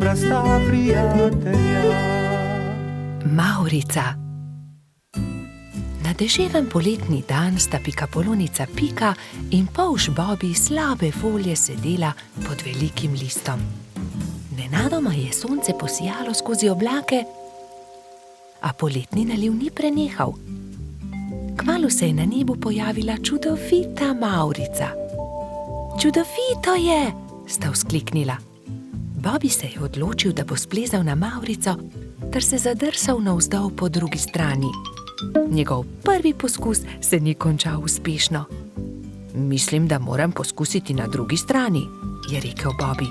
dobra sta prijatelja. Mavrica. Na deževen poletni dan sta pikapolonica Pika in polž Bobi slabe volje sedela pod velikim listom. Nenadoma je sonce posijalo skozi oblake, a poletni naliv ni prenehal. Kmalu se je na nebu pojavila čudovita Mavrica. Čudovito je, sta vzkliknila. Bobi se je odločil, da bo splezal na Mavrico ter se zadrsal navzdol po drugi strani. Njegov prvi poskus se ni končal uspešno. Mislim, da moram poskusiti na drugi strani, je rekel Bobi.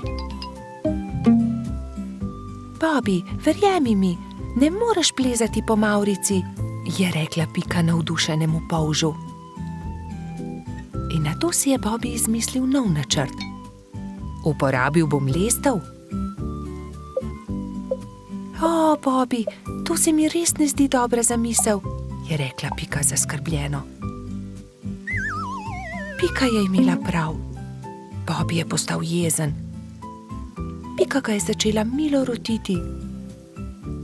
Bobi, verjemi mi, ne moreš plezati po Mavrici, je rekla Pika navdušenemu polžu. In nato si je Bobi izmislil nov načrt. Uporabil bom lestev. O, Bobi, to se mi res ne zdi dobra zamisel, je rekla Pika zaskrbljeno. Pika je imela prav. Bobi je postal jezen. Pika ga je začela milo rotiti.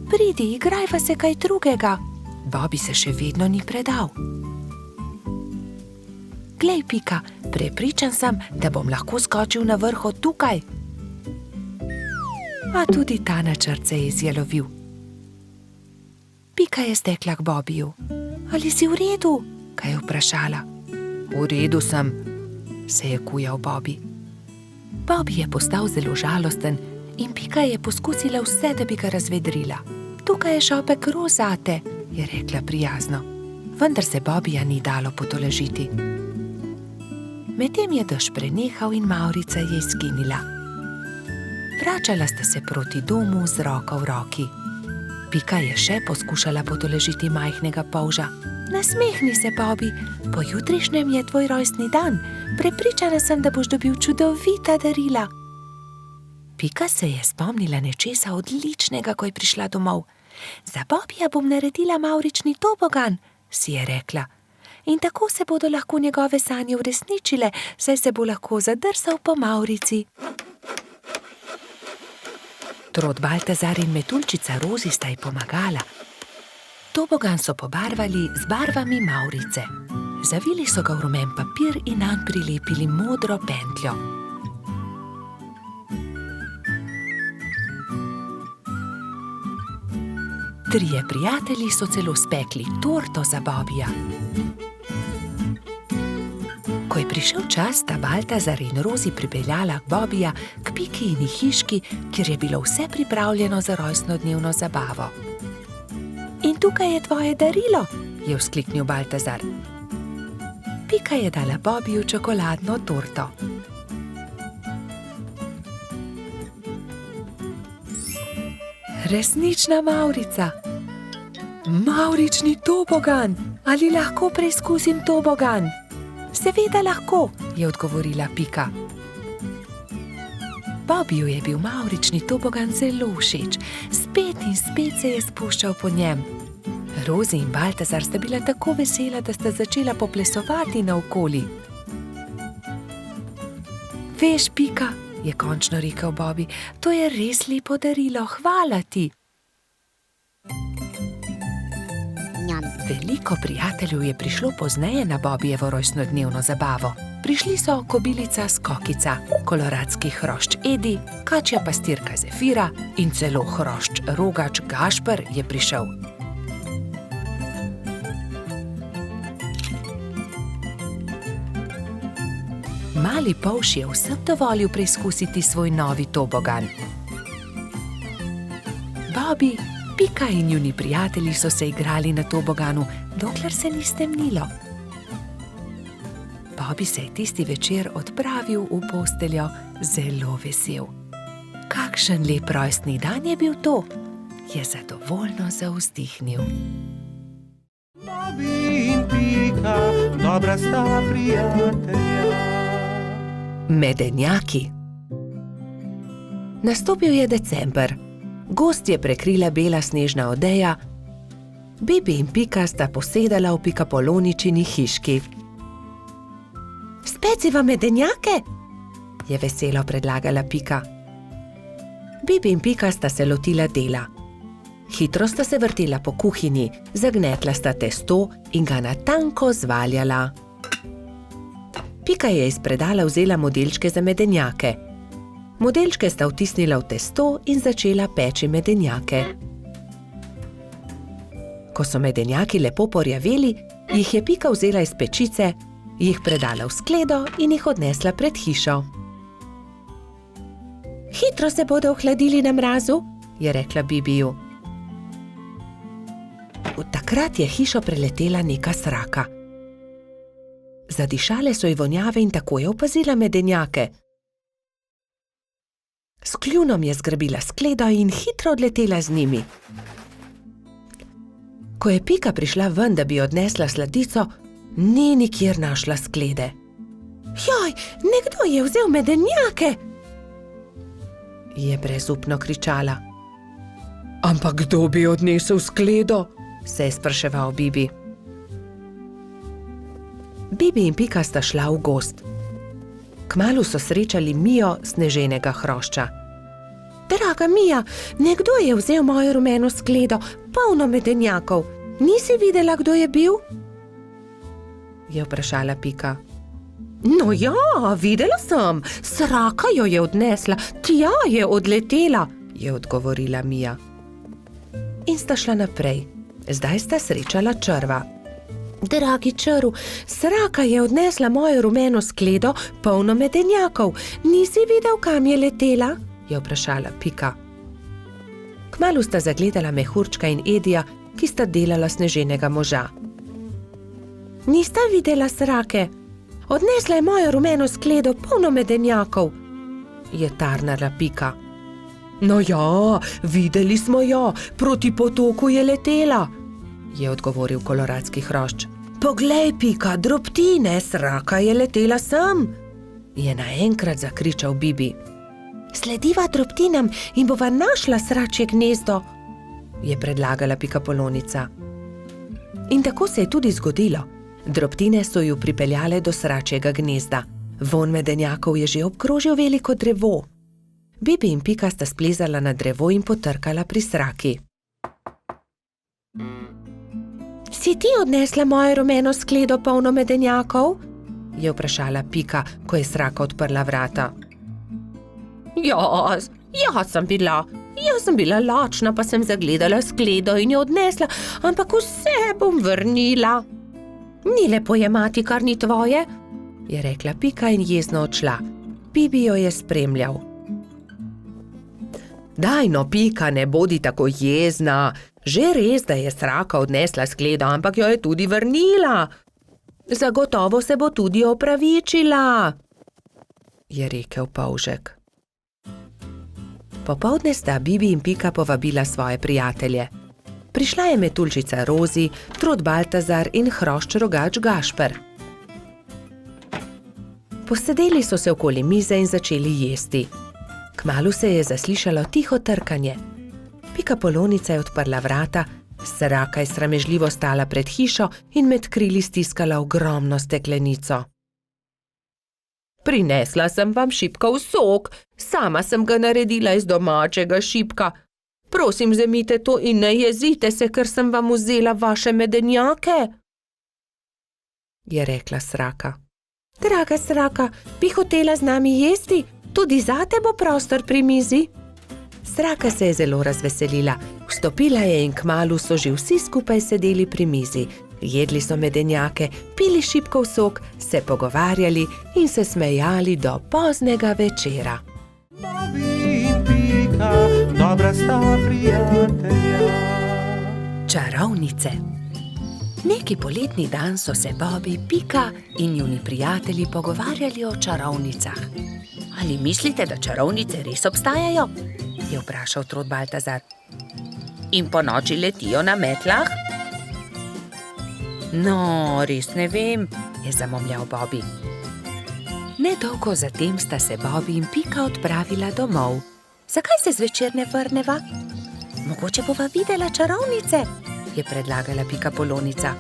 Pridi, igrajva se kaj drugega. Bobi se še vedno ni predal. Glej, Pika, prepričan sem, da bom lahko skočil na vrh od tukaj. A tudi ta načrt se je izjalovil. Pika je stekla k Bobiju. Ali si v redu? Ga je vprašala. V redu sem, se je kujal Bobi. Bobi je postal zelo žalosten in Pika je poskusila vse, da bi ga razvedrila. Tukaj je šopek rož zate, je rekla prijazno. Vendar se Bobija ni dalo potolažiti. Medtem je dež prenehal in Mavrica je izginila. Vračala sta se proti domu z roko v roki. Pika je še poskušala potolažiti majhnega polža. Nasmehni se, Bobi, pojutrišnjem je tvoj rojstni dan. Prepričana sem, da boš dobil čudovita darila. Pika se je spomnila nečesa odličnega, ko je prišla domov. Za Bobija bom naredila mavrični tobogan, si je rekla. In tako se bodo lahko njegove sanje uresničile, saj se bo lahko zadrsal po Mavrici. Trod Baltazar in metuljčica Rozi sta ji pomagala. Tobogan so pobarvali z barvami Mavrice. Zavili so ga v rumen papir in nanj prilepili modro pentljo. Trije prijatelji so celo spekli torto za Bobija. Ko je prišel čas, sta Baltazar in Rozi pripeljala Bobija k Pikini hiški, kjer je bilo vse pripravljeno za rojstnodnevno zabavo. In tukaj je tvoje darilo, je vzkliknil Baltazar. Pika je dala Bobiju čokoladno torto. Resnična Mavrica. Mavrični tobogan. Ali lahko preizkusim tobogan? Seveda lahko, je odgovorila Pika. Bobiju je bil mavrični tobogan zelo všeč. Spet in spet se je spuščal po njem. Rozi in Baltazar sta bila tako vesela, da sta začela poplesovati naokoli. Veš, Pika, je končno rekel Bobi, to je res lepo darilo, hvala ti. Veliko prijateljev je prišlo pozneje na Bobijevo rojstnodnevno zabavo. Prišli so kobilica Skokica, koloradski hrošč Edi, kačja pastirka Zefira in celo hrošč Rogač Gašper je prišel. Mali polž je vsem dovolil preizkusiti svoj novi tobogan. Bobi, Pika in njuni prijatelji so se igrali na toboganu, dokler se ni stemnilo. Bobi se je tisti večer odpravil v posteljo zelo vesel. Kakšen lep rojstni dan je bil to, je zadovoljno zavzdihnil. Bobi in Pika, dobra sta prijatelja. Medenjaki. Nastopil je december. Gozd je prekrila bela snežna odeja. Bibi in Pika sta posedala v pikapoloničini hiški. Speciva medenjake? Je veselo predlagala Pika. Bibi in Pika sta se lotila dela. Hitro sta se vrtela po kuhinji, zagnetla sta testo in ga na tanko zvaljala. Pika je iz predala vzela modelčke za medenjake. Modelčke sta vtisnila v testo in začela peči medenjake. Ko so medenjaki lepo porjaveli, jih je Pika vzela iz pečice, jih predala v skledo in jih odnesla pred hišo. Hitro se bodo ohladili na mrazu, je rekla Bibiju. Takrat je hišo preletela neka sraka. Zadišale so ji vonjave in tako je opazila medenjake. S kljunom je zgrabila skledo in hitro odletela z njimi. Ko je Pika prišla ven, da bi odnesla sladico, ni nikjer našla sklede. Joj, nekdo je vzel medenjake! Je brezupno kričala. Ampak kdo bi odnesel skledo? Se je spraševal Bibi. Bibi in Pika sta šla v gozd. Kmalu so srečali Mijo sneženega hrošča. Draga Mija, nekdo je vzel mojo rumeno skledo, polno medenjakov. Nisi videla, kdo je bil? Je vprašala Pika. No ja, videla sem, sraka jo je odnesla, tja je odletela, je odgovorila Mija. In sta šla naprej. Zdaj sta srečala črva. Dragi črv, sraka je odnesla mojo rumeno skledo, polno medenjakov. Nisi videl, kam je letela? Je vprašala Pika. Kmalu sta zagledala Mehurčka in Edija, ki sta delala sneženega moža. Nista videla srake? Odnesla je mojo rumeno skledo, polno medenjakov, je tarnala Pika. No ja, videli smo jo, proti potoku je letela, je odgovoril koloradski hrošč. Poglej, Pika, drobtine, sraka je letela sem, je naenkrat zakričal Bibi. Slediva drobtinam in bova našla sračje gnezdo, je predlagala Pikapolonica. In tako se je tudi zgodilo. Drobtine so ju pripeljale do sračjega gnezda. Vonj medenjakov je že obkrožil veliko drevo. Bibi in Pika sta splezala na drevo in potrkala pri sraki. Si ti odnesla mojo rumeno skledo, polno medenjakov? Je vprašala Pika, ko je sraka odprla vrata. Jaz sem bila lačna, pa sem zagledala skledo in jo odnesla, ampak vse bom vrnila. Ni lepo jemati, kar ni tvoje, je rekla Pika in jezno odšla. Bibi jo je spremljal. Daj no, Pika, ne bodi tako jezna. Že res, da je sraka odnesla skledo, ampak jo je tudi vrnila. Zagotovo se bo tudi opravičila, je rekel polžek. Popoldne sta Bibi in Pika povabila svoje prijatelje. Prišla je metuljčica Rozi, Trud Baltazar in hrošč rogač Gašper. Posedeli so se okoli mize in začeli jesti. Kmalu se je zaslišalo tiho trkanje. Pikapolonica je odprla vrata, sraka je sramežljivo stala pred hišo in med krili stiskala ogromno steklenico. Prinesla sem vam šipkov sok, sama sem ga naredila iz domačega šipka. Prosim, vzemite to in ne jezite se, ker sem vam vzela vaše medenjake, je rekla sraka. Draga sraka, bi hotela z nami jesti? Tudi zate bo prostor pri mizi. Sraka se je zelo razveselila. Vstopila je in kmalu so že vsi skupaj sedeli pri mizi. Jedli so medenjake, pili šipkov sok, se pogovarjali in se smejali do poznega večera. Bobby in Pika, dobra sta prijatelja. Čarovnice. Neki poletni dan so se Bobby, Pika in njuni prijatelji pogovarjali o čarovnicah. Ali mislite, da čarovnice res obstajajo? Je vprašal Trud Baltazar. In po noči letijo na metlah? No, res ne vem, je zamomljal Bobby. Nedolgo zatem sta se Bobby in Pika odpravila domov. Zakaj se zvečer ne vrneva? Mogoče bova videla čarovnice, je predlagala Pikapolonica.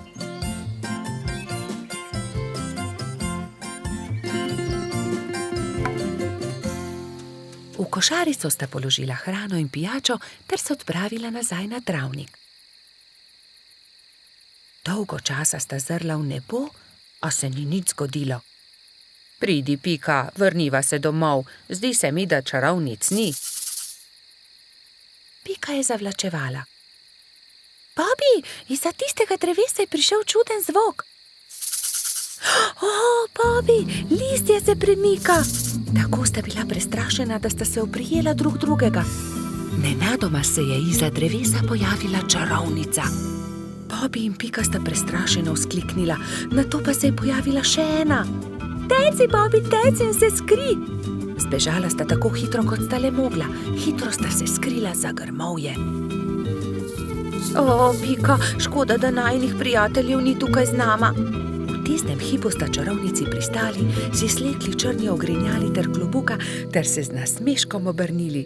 V košarico sta položila hrano in pijačo ter se odpravila nazaj na travnik. Dolgo časa sta zrla v nebo, a se ni nič zgodilo. Pridi, Pika, vrniva se domov, zdi se mi, da čarovnic ni. Pika je zavlačevala. Bobi, izza tistega drevesa je prišel čuden zvok. Bobi, listje se premika. Tako sta bila prestrašena, da sta se oprijela drug drugega. Nenadoma se je izza drevesa pojavila čarovnica. Bobi in Pika sta prestrašeno vzkliknila, nato pa se je pojavila še ena. Teci, Bobi, teci in se skri! Zbežala sta tako hitro, kot sta le mogla. Hitro sta se skrila za grmovje. Pika, škoda, da najinih prijateljev ni tukaj z nama. V tistem hipu sta čarovnici pristali, si slekli črni ogrinjali ter klobuka ter se z nasmeškom obrnili.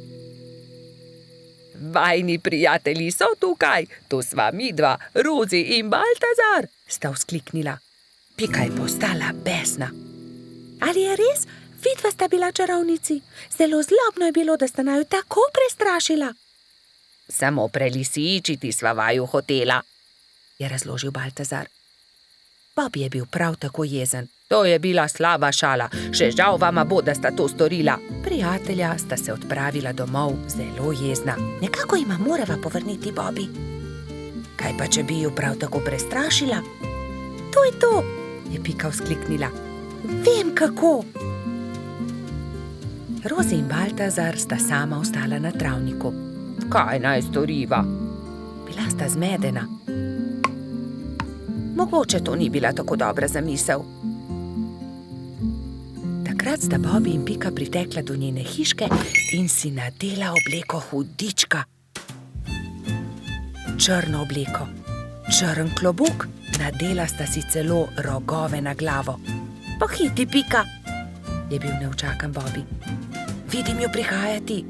Vajni prijatelji so tukaj, to sva midva, Rozi in Baltazar, sta vzkliknila. Pika je postala besna. Ali je res? Vidva sta bila čarovnici. Zelo zlobno je bilo, da sta naju tako prestrašila. Samo prelisičiti sva vaju hotela, je razložil Baltazar. Bobi je bil prav tako jezen. To je bila slaba šala, še žal vama bo, da sta to storila. Prijatelja sta se odpravila domov zelo jezna. Nekako jima morava povrniti Bobi. Kaj pa, če bi ju prav tako prestrašila? To je to, je Pika vzkliknila. Vem kako. Rozi in Baltazar sta sama ostala na travniku. Kaj naj storiva? Bila sta zmedena. Mogoče to ni bila tako dobra zamisel. Takrat sta Bobi in Pika pritekla do njene hiške in si nadela obleko hudička. Črno obleko, črn klobuk, nadela sta si celo rogove na glavo. Pohiti, Pika, je bil neučakan Bobi. Vidim jo prihajati.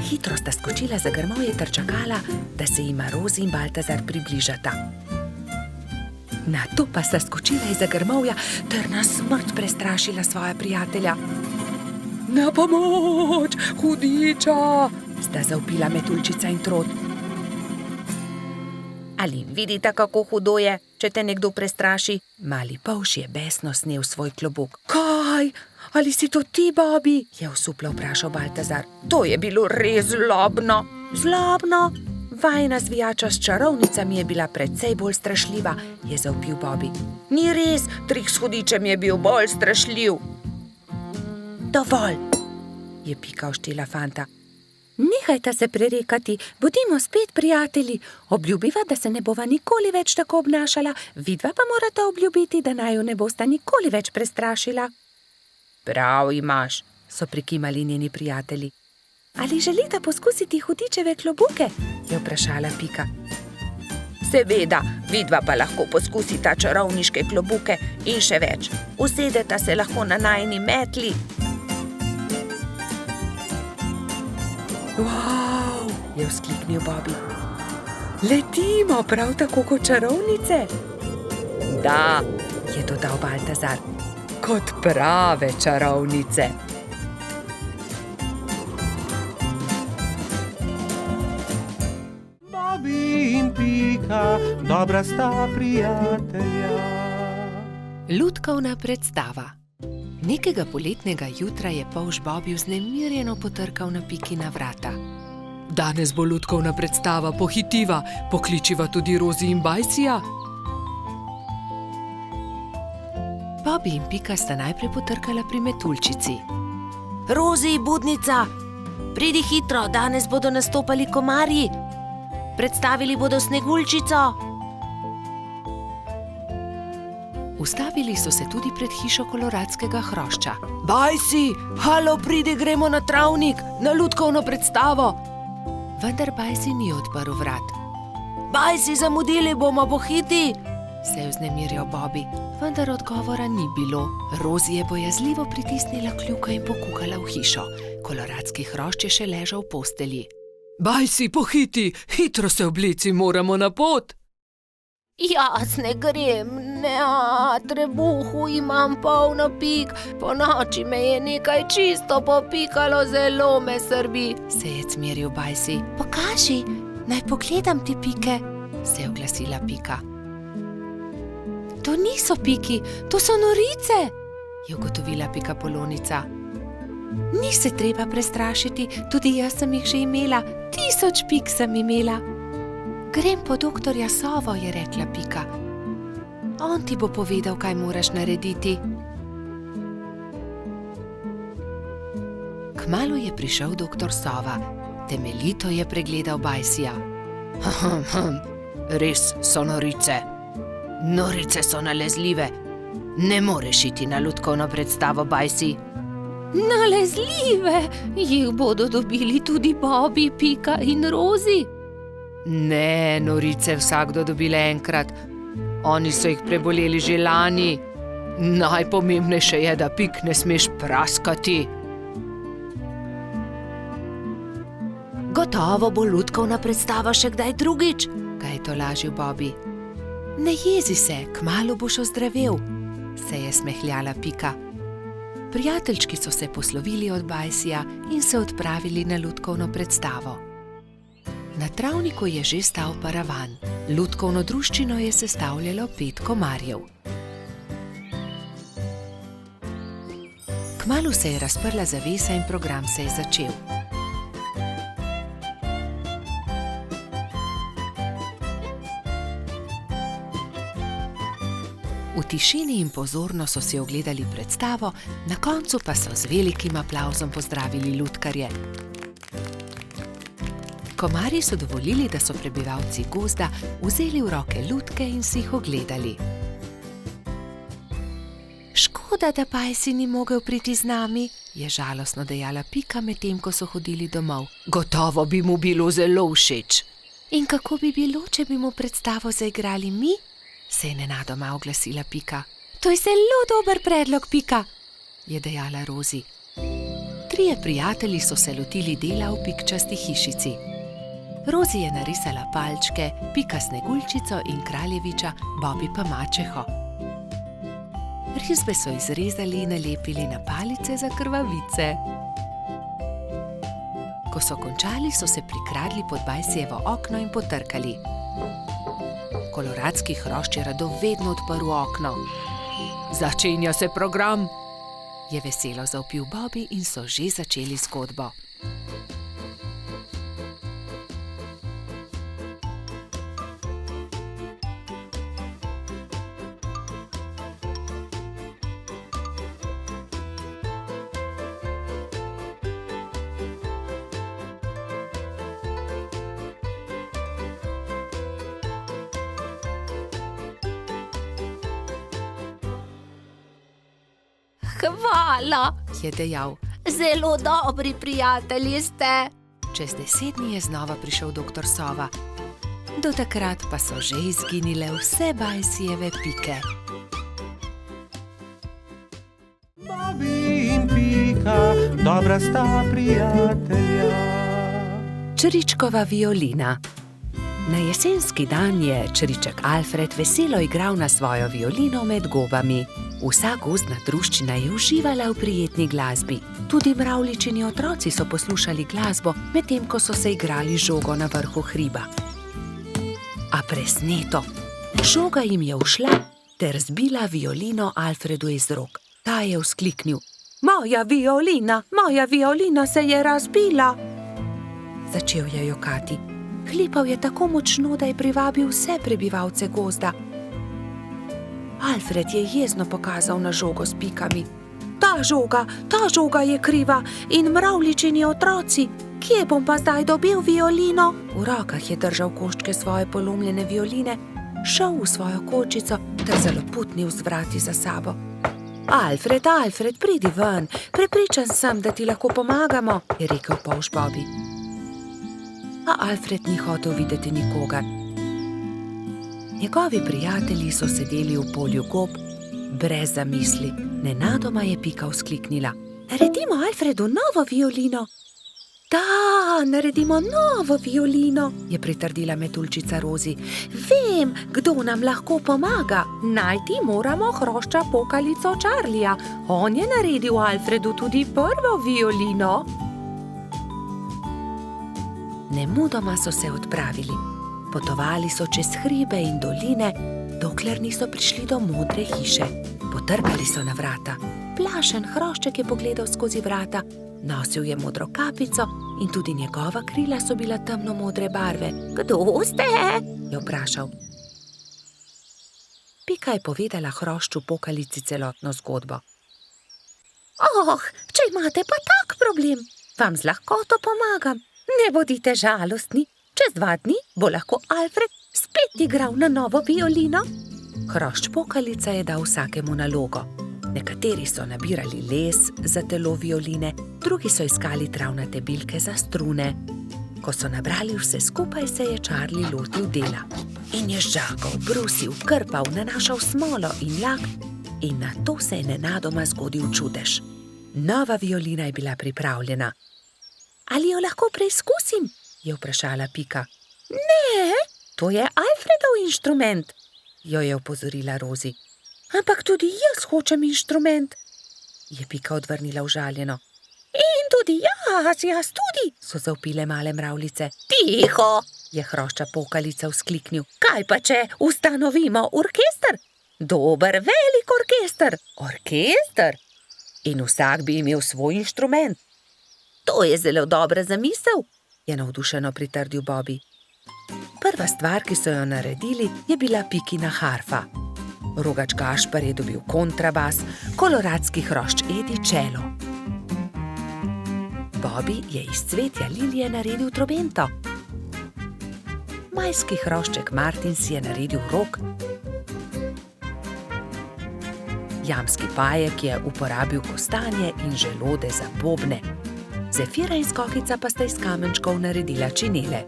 Hitro sta skočila za grmovje ter čakala, da se jima Rozi in Baltazar približata. Nato pa sta skočila izza grmovja ter na smrt prestrašila svoja prijatelja. Na pomoč, hudiča, sta zavpila Metuljčica in Trod. Ali vidite, kako hudo je, če te nekdo prestraši? Mali polž je besno snel svoj klobuk. Kaj? Ali si to ti, Bobi? Je osuplo vprašal Baltazar. To je bilo res zlobno. Zlobno? Vajina zvijača s čarovnicami je bila precej bolj strašljiva, je zavpil Bobi. Ni res, trik s hudičem je bil bolj strašljiv. Dovolj, je Pika oštela fanta. Nehajta se prerekati, bodimo spet prijatelji. Obljubiva, da se ne bova nikoli več tako obnašala, vidva pa morata obljubiti, da naju ne bosta nikoli več prestrašila. Prav imaš, so prikimali njeni prijatelji. Ali želita poskusiti hudičeve klobuke? Je vprašala Pika. Seveda, vidva pa lahko poskusita čarovniške klobuke in še več. Usedeta se lahko na najini metli. Wow, je vzkliknil Bobi. Letimo prav tako kot čarovnice? Da, je dodal Baltazar, kot prave čarovnice. Bobi in Pika, dobra sta prijatelja. Lutkovna predstava. Nekega poletnega jutra je polž Bobi vznemirjeno potrkal na Pikina vrata. Danes bo lutkovna predstava, pohitiva, pokličiva tudi Rozi in Bajsija. Bobi in Pika sta najprej potrkala pri Metuljčici. Rozi, budnica, pridi hitro, danes bodo nastopali komarji. Predstavili bodo Sneguljčico. Ustavili so se tudi pred hišo koloradskega hrošča. Bajsi, halo, pridi, gremo na travnik, na lutkovno predstavo. Vendar Bajsi ni odprl vrat. Bajsi, zamudili bomo, pohiti, se je vznemirjal Bobi, vendar odgovora ni bilo. Rozi je bojazljivo pritisnila kljuko in pokukala v hišo. Koloradski hrošč je še ležal v postelji. Bajsi, pohiti, hitro se oblici, moramo na pot. Jaz ne grem, trebuhu imam polno pik, ponoči me je nekaj čisto popikalo, zelo me srbi. Se je cmeril Bajsi. Pokaži, naj pogledam ti pike. Se je oglasila Pika. To niso piki, to so norice. Je ugotovila Pikapolonica. Ni se treba prestrašiti, tudi jaz sem jih že imela, 1000 pik sem imela. Grem po doktorja Sovo, je rekla Pika. On ti bo povedal, kaj moraš narediti. Kmalu je prišel doktor Sova. Temeljito je pregledal Bajsija. Res so norice. Norice so nalezljive. Ne moreš iti na lutkovno predstavo, Bajsi. Nalezljive? Jih bodo dobili tudi Bobby, Pika in Rozi? Ne, norice vsakdo dobile enkrat. Oni so jih preboleli že lani. Najpomembnejše je, da pik ne smeš praskati. Gotovo bo lutkovna predstava še kdaj drugič, ga je tolažil Bobby. Ne jezi se, kmalu boš ozdravel, se je smehljala Pika. Prijateljčki so se poslovili od Bajsija in se odpravili na lutkovno predstavo. Na travniku je že stal paravan. Lutkovno druščino je sestavljalo 5 komarjev. Kmalu se je razprla zavesa in program se je začel. V tišini in pozorno so si ogledali predstavo, na koncu pa so z velikim aplavzom pozdravili lutkarje. Komarji so dovolili, da so prebivalci gozda vzeli v roke lutke in si jih ogledali. Škoda, da Bajsi ni mogel priti z nami, je žalostno dejala Pika, medtem ko so hodili domov. Gotovo bi mu bilo zelo všeč. In kako bi bilo, če bi mu predstavo zaigrali mi? Se je nenadoma oglasila Pika. To je zelo dober predlog, Pika, je dejala Rozi. 3 prijatelji so se lotili dela v pikčasti hišici. Rozi je narisala palčke, Pika Sneguljčico in kraljeviča, Bobby pa mačeho. Risbe so izrezali in nalepili na palice za krvavice. Ko so končali, so se prikradli pod Bajsijevo okno in potrkali. Koloradski hrošč je rado vedno odprl okno. Začenja se program, je veselo zavpil Bobby in so že začeli zgodbo. Hvala, je dejal. Zelo dobri prijatelji ste. Čez 10 dni je znova prišel doktor Sova. Do takrat pa so že izginile vse Bajsijeve pike. Bobby in Pika, dobra sta prijatelja. Čričkova violina. Na jesenski dan je čriček Alfred veselo igral na svojo violino med gobami. Vsa gozdna druščina je uživala v prijetni glasbi. Tudi mravljičini otroci so poslušali glasbo, medtem ko so se igrali žogo na vrhu hriba. A presneto, žoga jim je ušla ter zbila violino Alfredu iz rok. Ta je vzkliknil: moja violina se je razbila! Začel je jokati. Hlipal je tako močno, da je privabil vse prebivalce gozda. Alfred je jezno pokazal na žogo s pikami. Ta žoga je kriva in mravljičini otroci. Kje bom pa zdaj dobil violino? V rokah je držal koščke svoje polomljene violine, šel v svojo kočico ter zaloputnil z vrati za sabo. Alfred, pridi ven, prepričan sem, da ti lahko pomagamo, je rekel polž Bobby. A Alfred ni hotel videti nikogar. Njegovi prijatelji so sedeli v polju gob, brez zamisli. Nenadoma je Pika vzkliknila: naredimo Alfredu novo violino. Da, naredimo novo violino, je pritrdila metuljčica Rozi. Vem, kdo nam lahko pomaga. Najti moramo hrošča pokalico Charlija. On je naredil Alfredu tudi prvo violino. Nemudoma so se odpravili. Potovali so čez hribe in doline, dokler niso prišli do modre hiše. Potrkali so na vrata. Plašen hrošček je pogledal skozi vrata. Nosil je modro kapico in tudi njegova krila so bila temno-modre barve. Kdo ste? Je vprašal. Pika je povedala hrošču pokalici celotno zgodbo. Če imate pa tak problem, vam z lahkoto pomagam. Ne bodite žalostni. Čez 2 dni bo lahko Alfred spet igral na novo violino. Hrošč pokalica je dal vsakemu nalogo. Nekateri so nabirali les za telo violine, drugi so iskali travnate bilke za strune. Ko so nabrali vse skupaj, se je Charlie lotil dela. In je žagal, brusil, krpal, nanašal smolo in lak in nato se je nenadoma zgodil čudež. Nova violina je bila pripravljena. Ali jo lahko preizkusim? Je vprašala Pika. Ne, to je Alfredov inštrument, jo je opozorila Rozi. Ampak tudi jaz hočem inštrument, je Pika odvrnila užaljeno. In tudi jaz tudi, so zavpile male mravljice. Tiho, je hrošča pokalica vzkliknil. Kaj pa če ustanovimo orkester? Dober, velik orkester. Orkester? In vsak bi imel svoj inštrument. To je zelo dobra zamisel, je navdušeno pritrdil Bobby. Prva stvar, ki so jo naredili, je bila Pikina harfa. Rogač Gašper je dobil kontrabas, koloradski hrošč Edi čelo. Bobby je iz cvetja lilije naredil trobento. Majski hrošček Martin si je naredil rog. Jamski pajek je uporabil kostanje in želode za bobne. Zefira in Skokica pa sta iz kamenčkov naredila činele.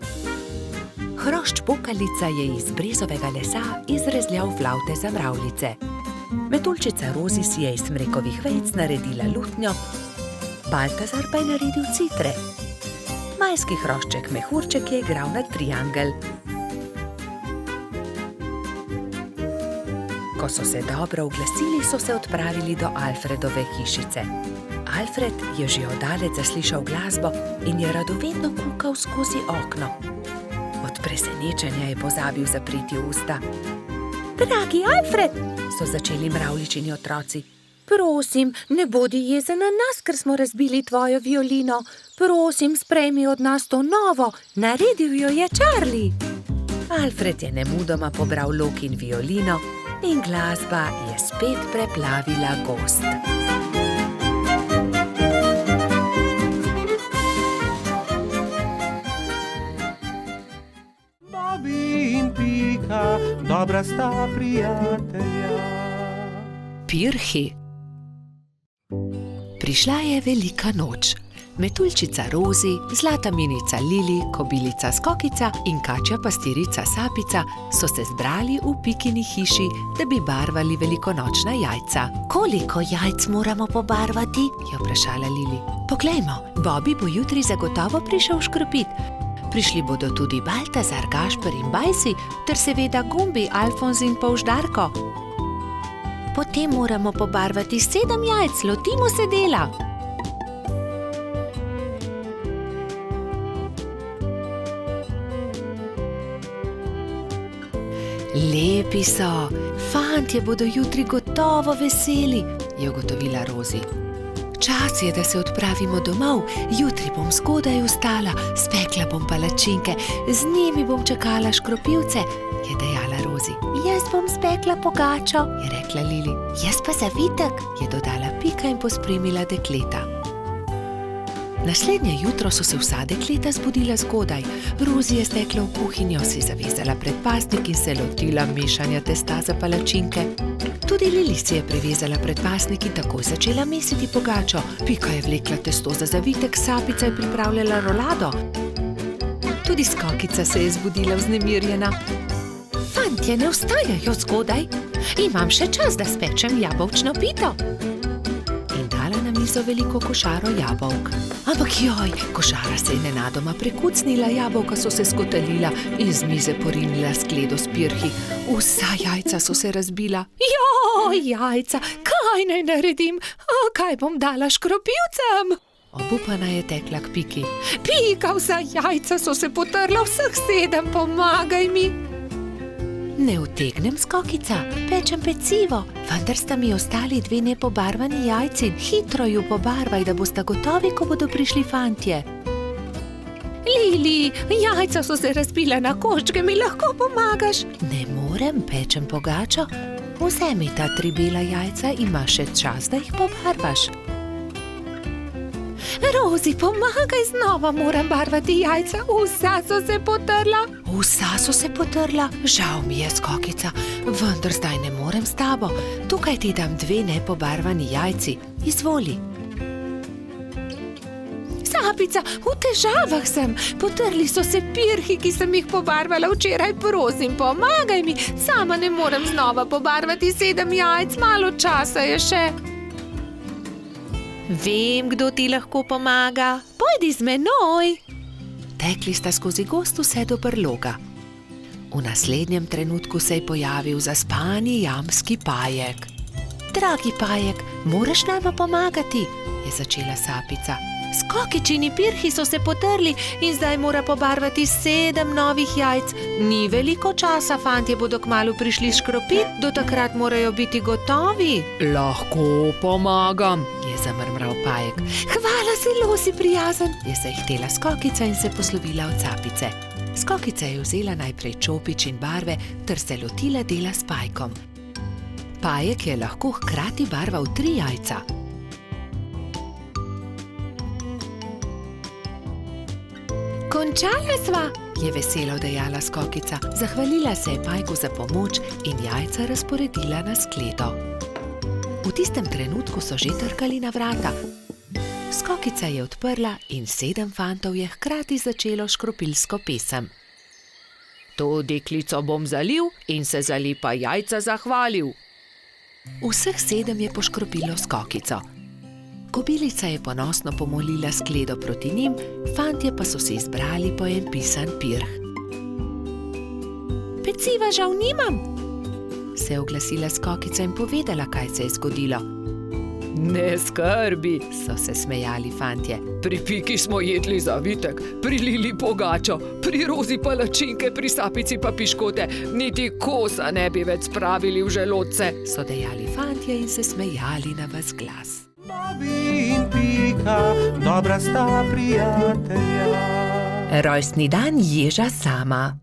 Hrošč pokalica je iz brezovega lesa izrezljal flavte za mravljice. Metuljčica Rozi si je iz smrekovih vejic naredila lutnjo, Baltazar pa je naredil citre. Majski hrošček Mehurček je igral na triangel. Ko so se dobro oglasili, so se odpravili do Alfredove hišice. Alfred je že oddaleč zaslišal glasbo in je radovedno kukal skozi okno. Od presenečenja je pozabil zapreti usta. Dragi Alfred, so začeli mravljičini otroci. Prosim, ne bodi jezen na nas, ker smo razbili tvojo violino. Prosim, sprejmi od nas to novo. Naredil jo je Charlie. Alfred je nemudoma pobral lok in violino in glasba je spet preplavila gozd. Bobby in Pika, dobra sta prijatelja. Pirhi. Prišla je velika noč. Metuljčica Rozi, zlata minica Lili, kobilica Skokica in kačja pastirica Sapica so se zbrali v Pikini hiši, da bi barvali velikonočna jajca. Koliko jajc moramo pobarvati? Je vprašala Lili. Poglejmo, Bobby bo jutri zagotovo prišel škropit. Prišli bodo tudi Baltazar, Gašper in Bajsi, ter seveda Gumbi, Alfonz in Polždarko. Potem moramo pobarvati 7 jajc, lotimo se dela. Lepi so, fantje bodo jutri gotovo veseli, je ugotovila Rozi. Čas je, da se odpravimo domov, jutri bom zgodaj vstala, spekla bom palačinke, z njimi bom čakala škropivce, je dejala Rozi. Jaz bom spekla pogačo, je rekla Lili. Jaz pa zavitek, je dodala Pika in pospremila dekleta. Naslednje jutro so se vsa dekleta zbudila zgodaj. Rozi je stekla v kuhinjo, si zavezala predpasnik in se lotila mešanja testa za palačinke. Tudi Lili si je privezala predpasnik in takoj začela mesiti pogačo. Pika je vlekla testo za zavitek, Sapica je pripravljala rolado. Tudi Skokica se je zbudila vznemirjena. Fantje ne vstajajo zgodaj, imam še čas, da spečem jabolčno pito. In dala na mizo mizo veliko košaro jabolk. Ampak joj, košara se je nenadoma prekucnila, jabolka so se skotalila, iz mize porinila skledo s pirhi. Vsa jajca so se razbila. Joj, jajca, kaj naj naredim? Kaj bom dala škropilcem? Obupana je tekla k Piki. Pika, vsa jajca so se potrla, vseh 7, pomagaj mi. Ne utegnem, Skokica, pečem pecivo, vendar sta mi ostali 2 nepobarvani jajci. Hitro ju pobarvaj, da boste gotovi, ko bodo prišli fantje. Lili, jajca so se razbila na koščke, mi lahko pomagaš? Ne morem, pečem pogačo. Vzemi ta 3 bela jajca, imaš še čas, da jih pobarvaš. Rozi, pomagaj, znova moram barvati jajca, vsa so se potrla. Vsa so se potrla? Žal mi je, Skokica, vendar zdaj ne morem s tabo. Tukaj ti dam 2 nepobarvani jajci, izvoli. Sapica, v težavah sem, potrli so se pirhi, ki sem jih pobarvala včeraj, prosim, pomagaj mi, sama ne morem znova pobarvati 7 jajc, malo časa je še. Vem, kdo ti lahko pomaga. Pojdi z menoj. Tekli sta skozi gozd vse do brloga. V naslednjem trenutku se je pojavil zaspani jamski Pajek. Dragi Pajek, moraš nama pomagati, je začela Sapica. Skokičini pirhi so se potrli in zdaj mora pobarvati 7 novih jajc. Ni veliko časa, fantje bodo kmalu prišli škropit, do takrat morajo biti gotovi. Lahko pomagam, je zamrmral Pajek. Hvala, zelo si prijazen, je zahtela Skokica in se poslovila od Sapice. Skokica je vzela najprej čopič in barve ter se lotila dela s Pajkom. Pajek je lahko hkrati barval 3 jajca. Končala sva, je veselo dejala Skokica. Zahvalila se je Pajku za pomoč in jajca razporedila na skledo. V tistem trenutku so že trkali na vrata. Skokica je odprla in 7 fantov je hkrati začelo škropilsko pesem. To deklico bom zalil in se za lepa jajca zahvalil. Vseh 7 je poškropilo Skokico. Kobilica je ponosno pomolila skledo proti njim, fantje pa so se izbrali po en pisan pirh. Peciva žal nimam, se je oglasila Skokica in povedala, kaj se je zgodilo. Ne skrbi, so se smejali fantje. Pri Piki smo jedli zavitek, pri Lili pogačo, pri Rozi palačinke, pri Sapici pa piškote, niti kosa ne bi več spravili v želodce, so dejali fantje in se smejali na ves glas. Bobby in Pika, dobra sta prijatelja. Rojstni dan ježa Sama.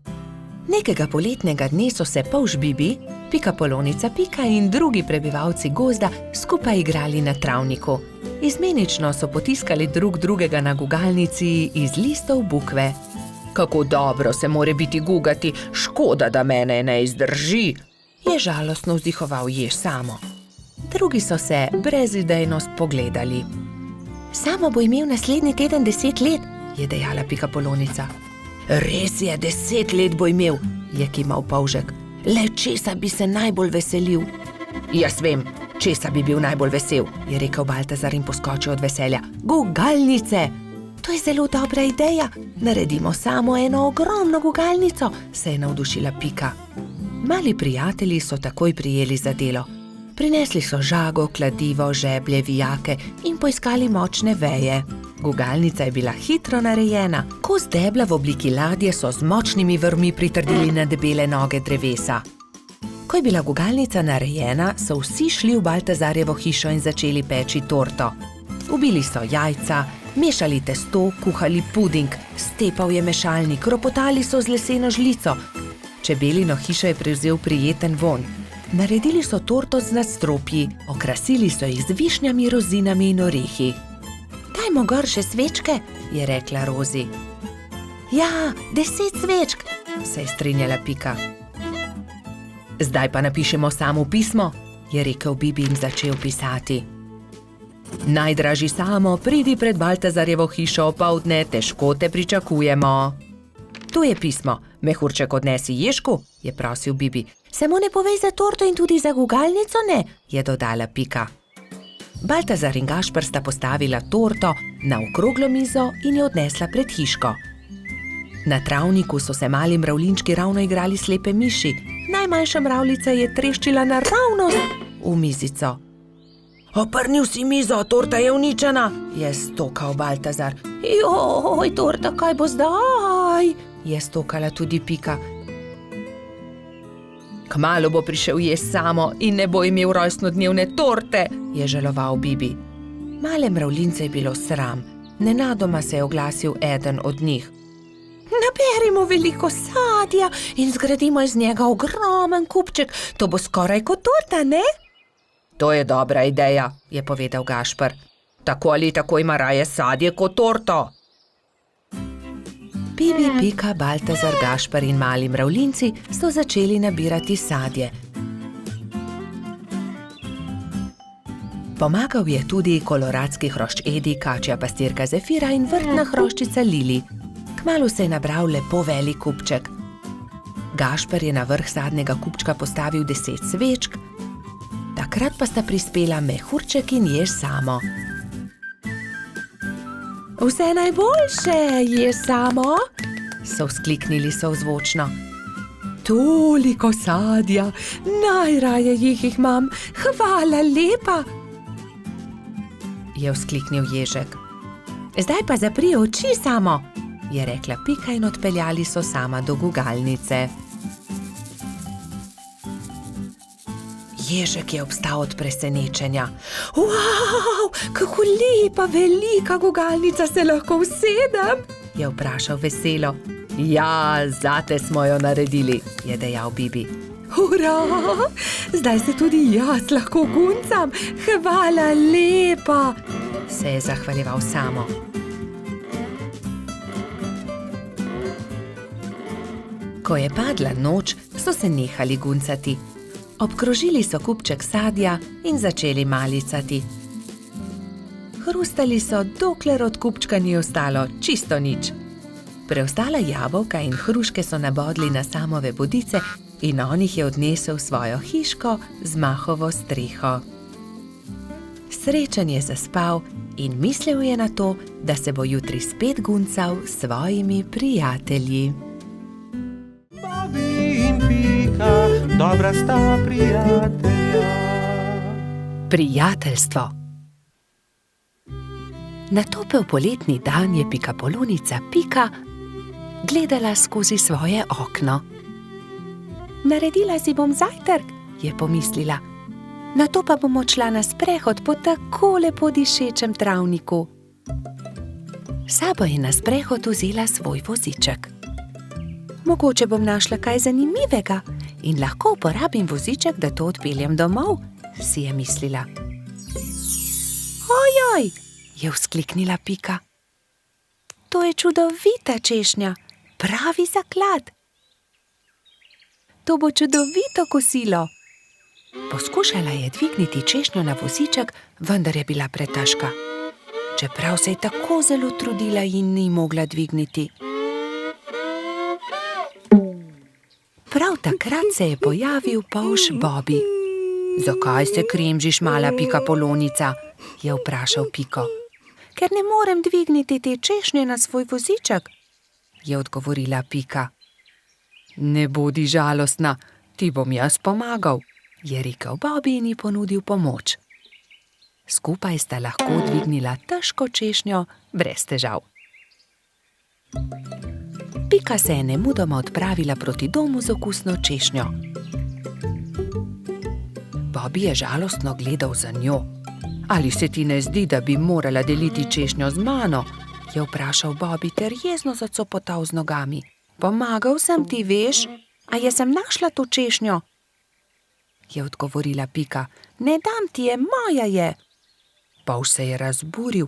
Nekega poletnega dne so se polž Bibi, pikapolonica Pika in drugi prebivalci gozda skupaj igrali na travniku. Izmenično so potiskali drug drugega na gugalnici iz listov bukve. Kako dobro se more biti gugati, škoda, da mene ne izdrži, je žalostno vzdihoval jež Samo. Drugi so se brezidejno spogledali. Samo bo imel naslednji teden 10 let, je dejala pikapolonica. Res je, 10 let bo imel, je kimal polžek. Le česa bi se najbolj veselil? Jaz vem, česa bi bil najbolj vesel, je rekel Baltazar in poskočil od veselja. Gugalnice! To je zelo dobra ideja. Naredimo samo eno ogromno gugalnico, se je navdušila Pika. Mali prijatelji so takoj prijeli za delo. Prinesli so žago, kladivo, žeblje, vijake in poiskali močne veje. Gugalnica je bila hitro narejena. Kos debla v obliki ladje so z močnimi vrvmi pritrdili na debele noge drevesa. Ko je bila gugalnica narejena, so vsi šli v Baltazarjevo hišo in začeli peči torto. Ubili so jajca, mešali testo, kuhali puding, stepal je mešalnik, ropotali so z leseno žlico. Čebelino hišo je prevzel prijeten vonj. Naredili so torto z nadstropji, okrasili so jih z višnjami, rozinami in orehi. Dajmo gor še svečke, je rekla Rozi. Ja, 10 svečk, se je strinjala Pika. Zdaj pa napišemo samo pismo, je rekel Bibi in začel pisati. Najdražji Samo, pridi pred Baltazarjevo hišo opoldne, težko te pričakujemo. Tu je pismo, mehurček odnesi ježku, je prosil Bibi. Samo ne povej za torto in tudi za gugalnico ne, je dodala Pika. Baltazar in Gašper sta postavila torto na okroglo mizo in jo odnesla pred hiško. Na travniku so se mali mravljinčki ravno igrali slepe miši. Najmanjša mravljica je treščila naravnost v mizico. Oprnil si mizo, torta je uničena, je stokal Baltazar. Joj, torta, kaj bo zdaj? Je stokala tudi Pika. Kmalu bo prišel jesti samo in ne bo imel rojstnodnevne torte, je žaloval Bibi. Male mravljince je bilo sram. Nenadoma se je oglasil eden od njih. Naberimo veliko sadja in zgradimo iz njega ogromen kupček. To bo skoraj kot torta, ne? To je dobra ideja, je povedal Gašper. Tako ali tako ima raje sadje kot torto. Bibi, Pika, Baltazar, Gašper in mali mravljinci so začeli nabirati sadje. Pomagal je tudi koloradski hrošč Edi, kačja pastirka Zefira in vrtna hroščica Lili. Kmalu se je nabral lepo velik kupček. Gašper je na vrh sadnega kupčka postavil 10 svečk, takrat pa sta prispela Mehurček in Jež Samo. Vse najboljše, Jež Samo, so vzkliknili sozvočno. Toliko sadja, najraje jih imam, hvala lepa, je vzkliknil Ježek. Zdaj pa zapri oči, Samo, je rekla Pika in odpeljali so Sama do gugalnice. Ježek je obstal od presenečenja. Wow, kako lepa, velika gugalnica, se lahko usedem? Je vprašal veselo. Ja, zate smo jo naredili, je dejal Bibi. Hurra, zdaj se tudi jaz lahko guncam, hvala lepa, se je zahvaljeval Samo. Ko je padla noč, so se nehali guncati. Obkrožili so kupček sadja in začeli malicati. Hrustali so, dokler od kupčka ni ostalo čisto nič. Preostala jabolka in hruške so nabodli na Samove bodice in on jih je odnesel v svojo hiško z mahovo streho. Srečen je zaspal in mislil je na to, da se bo jutri spet guncal s svojimi prijatelji. Bobi in Pika, dobra sta prijatelja. Prijateljstvo. Na topel poletni dan je pikapolonica Pika gledala skozi svoje okno. Naredila si bom zajtrk, je pomislila. Nato pa bom odšla na sprehod po tako lepo dišečem travniku. Sabo je na sprehod vzela svoj voziček. Mogoče bom našla kaj zanimivega in lahko uporabim voziček, da to odpeljem domov, si je mislila. Ojoj, je vzkliknila Pika. To je čudovita češnja, pravi zaklad. To bo čudovito kosilo. Poskušala je dvigniti češnjo na voziček, vendar je bila pretežka. Čeprav se je tako zelo trudila in ni mogla dvigniti. Prav takrat se je pojavil polž Bobi. Zakaj se kremžiš, mala pikapolonica? Je vprašal Piko. Ker ne morem dvigniti te češnje na svoj voziček, je odgovorila Pika. Ne bodi žalostna, ti bom jaz pomagal, je rekel Bobi in ji ponudil pomoč. Skupaj sta lahko dvignila težko češnjo brez težav. Pika se je nemudoma odpravila proti domu z okusno češnjo. Bobi je žalostno gledal za njo. Ali se ti ne zdi, da bi morala deliti češnjo z mano? Je vprašal Bobi ter jezno zacopotal z nogami. Pomagal sem ti, veš, a jaz sem našla to češnjo? Je odgovorila Pika. Ne dam ti je, moja je. Polž se je razburil.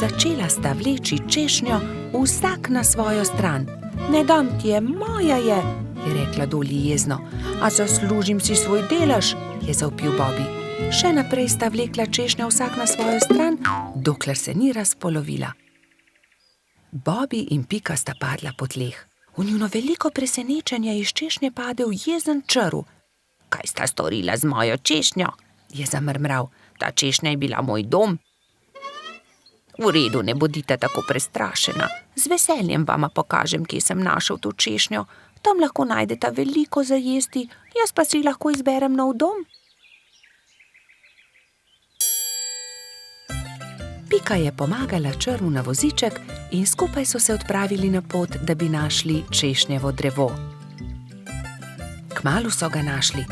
Začela sta vleči češnjo vsak na svojo stran. Ne dam ti je, moja je rekla Doli jezno. A zaslužim si svoj delež, je zavpil Bobi. Še naprej sta vlekla češnjo vsak na svojo stran, dokler se ni razpolovila. Bobi in Pika sta padla po tleh. V njuno veliko presenečenje iz češnje padel jezen črv. Kaj sta storila z mojo češnjo? Je zamrmral. Ta češnja je bila moj dom. V redu, ne bodite tako prestrašena. Z veseljem vama pokažem, kje sem našel to češnjo. Tam lahko najdeta veliko za jesti, jaz pa si lahko izberem nov dom. Pika je pomagala črvu na voziček in skupaj so se odpravili na pot, da bi našli češnjevo drevo. Kmalu so ga našli.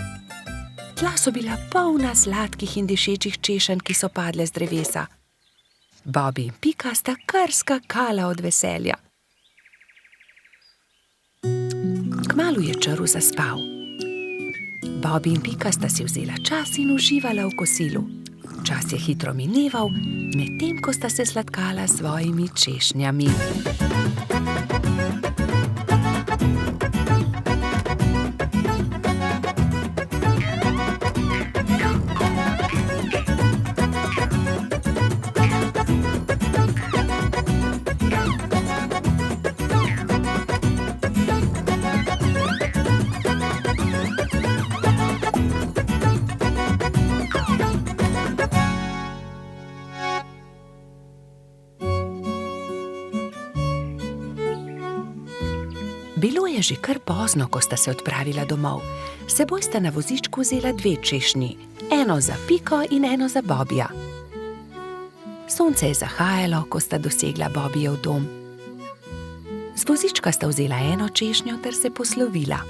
Tla so bila polna sladkih in dišečih češenj, ki so padle z drevesa. Bobby in Pika sta kar skakala od veselja. Kmalu je črv zaspal. Bobby in Pika sta si vzela čas in uživala v kosilu. Čas je hitro mineval, medtem ko sta se sladkala s svojimi češnjami. Bilo je že kar pozno, ko sta se odpravila domov. S seboj sta na vozičku vzela 2 češnji, eno za Piko in eno za Bobbyja. Sonce je zahajalo, ko sta dosegla Bobbyjev dom. Z vozička sta vzela eno češnjo ter se poslovila.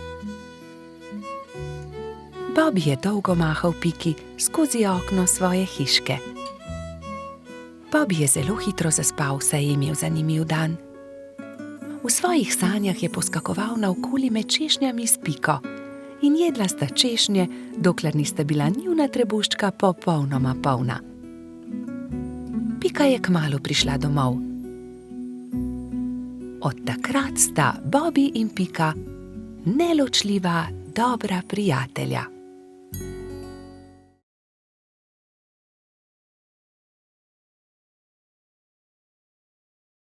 Bobby je dolgo mahal Piki skozi okno svoje hiške. Bobby je zelo hitro zaspal, saj je imel zanimiv dan. V svojih sanjah je poskakoval naokoli med češnjami s Piko in jedla sta češnje, dokler nista bila njuna trebuščka popolnoma polna. Pika je kmalu prišla domov. Od takrat sta Bobby in Pika neločljiva dobra prijatelja.